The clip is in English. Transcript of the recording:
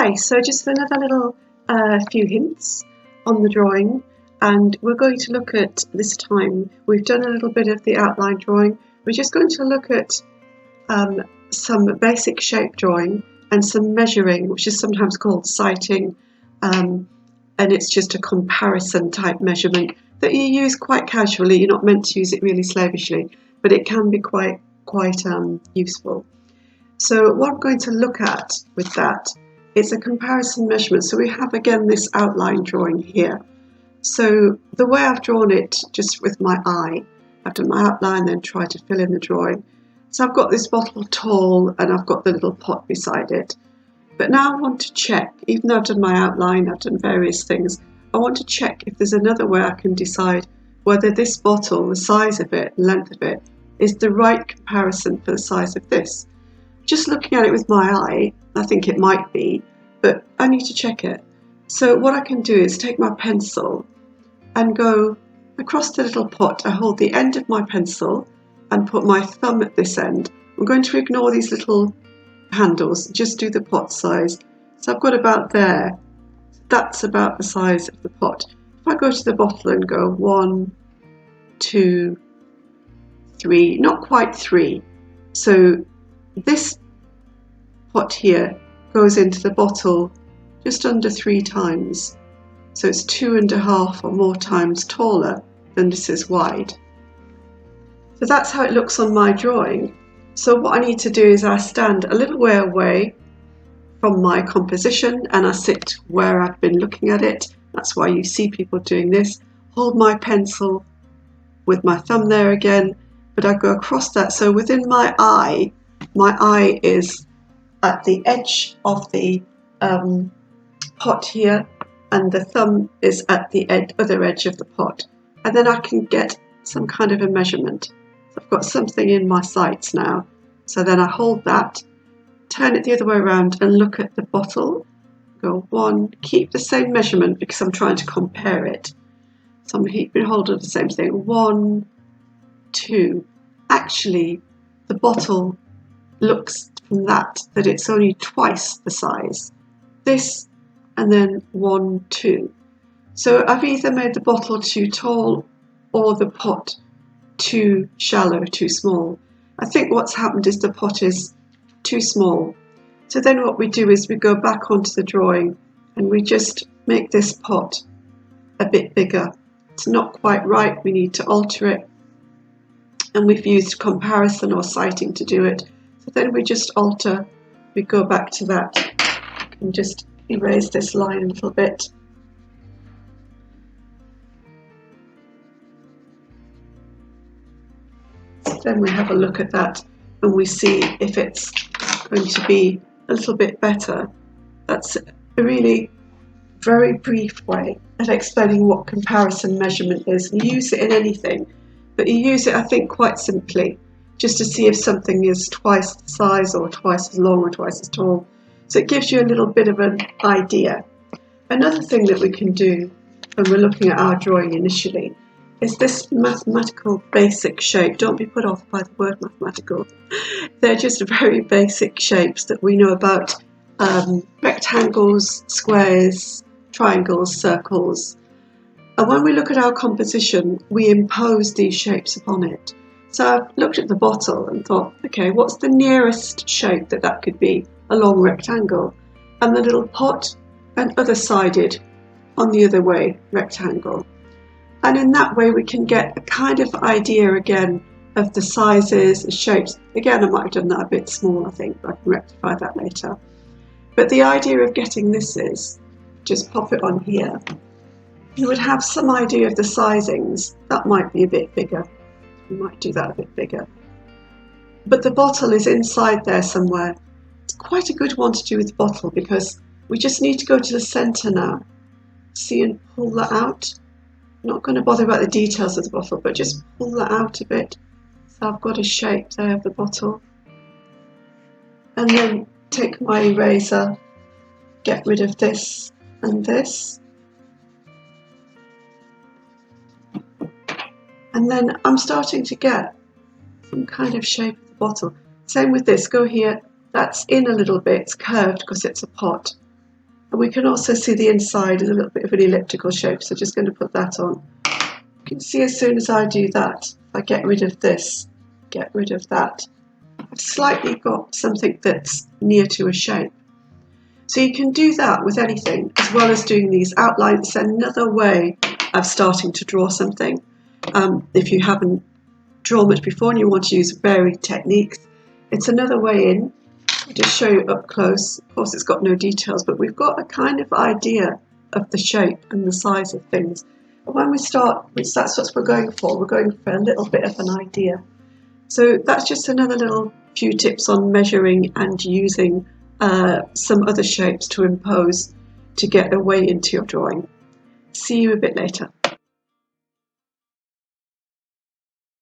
Hi, so just another little few hints on the drawing, and we're going to look at, this time, we've done a little bit of the outline drawing. We're just going to look at some basic shape drawing and some measuring, which is sometimes called sighting, and it's just a comparison type measurement that you use quite casually. You're not meant to use it really slavishly, but it can be quite useful. So what I'm going to look at with that is a comparison measurement. So we have again this outline drawing here. So the way I've drawn it just with my eye, I've done my outline, then tried to fill in the drawing. So I've got this bottle tall and I've got the little pot beside it. But now I want to check, even though I've done my outline, I've done various things, I want to check if there's another way I can decide whether this bottle, the size of it, length of it, is the right comparison for the size of this. Just looking at it with my eye, I think it might be, but I need to check it. So what I can do is take my pencil and go across the little pot. I hold the end of my pencil and put my thumb at this end. I'm going to ignore these little handles, just do the pot size. So I've got about there. That's about the size of the pot. If I go to the bottle and go 1, 2, 3, not quite 3. So this pot here goes into the bottle just under 3 times. So it's 2.5 or more times taller than this is wide. So that's how it looks on my drawing. So what I need to do is I stand a little way away from my composition and I sit where I've been looking at it. That's why you see people doing this. Hold my pencil with my thumb there again, but I go across that. So within my eye is at the edge of the pot here, and the thumb is at the other edge of the pot. And then I can get some kind of a measurement. So I've got something in my sights now. So then I hold that, turn it the other way around and look at the bottle. Go 1, keep the same measurement because I'm trying to compare it. So I'm keeping hold of the same thing. 1, 2. Actually, the bottle looks from that it's only twice the size. This and then 1, 2. So I've either made the bottle too tall or the pot too shallow, too small. I think what's happened is the pot is too small. So then what we do is we go back onto the drawing and we just make this pot a bit bigger. It's not quite right, we need to alter it. And we've used comparison or sighting to do it. So then we just alter, we go back to that and just erase this line a little bit. So then we have a look at that and we see if it's going to be a little bit better. That's a really very brief way of explaining what comparison measurement is. You use it in anything, but you use it, I think, quite simply, just to see if something is twice the size or twice as long or twice as tall. So it gives you a little bit of an idea. Another thing that we can do when we're looking at our drawing initially is this mathematical basic shape. Don't be put off by the word mathematical. They're just very basic shapes that we know about. Rectangles, squares, triangles, circles. And when we look at our composition, we impose these shapes upon it. So I've looked at the bottle and thought, okay, what's the nearest shape that could be? A long rectangle. And the little pot, and other-sided on the other way, rectangle. And in that way we can get a kind of idea again of the sizes, the shapes. Again, I might have done that a bit small, I think, but I can rectify that later. But the idea of getting this is, just pop it on here. You would have some idea of the sizings. That might be a bit bigger. We might do that a bit bigger. But the bottle is inside there somewhere. It's quite a good one to do with the bottle because we just need to go to the centre now. See and pull that out. I'm not going to bother about the details of the bottle, but just pull that out a bit. So I've got a shape there of the bottle. And then take my eraser, get rid of this and this. And then I'm starting to get some kind of shape of the bottle. Same with this, go here, that's in a little bit, it's curved because it's a pot. And we can also see the inside is a little bit of an elliptical shape, so just going to put that on. You can see as soon as I do that, I get rid of this, get rid of that, I've slightly got something that's near to a shape. So you can do that with anything, as well as doing these outlines. It's another way of starting to draw something. If you haven't drawn much before and you want to use varied techniques, it's another way in. I'll just show you up close. Of course, it's got no details, but we've got a kind of idea of the shape and the size of things. And when we start, which that's what we're going for a little bit of an idea. So that's just another little few tips on measuring and using some other shapes to impose to get a way into your drawing. See you a bit later.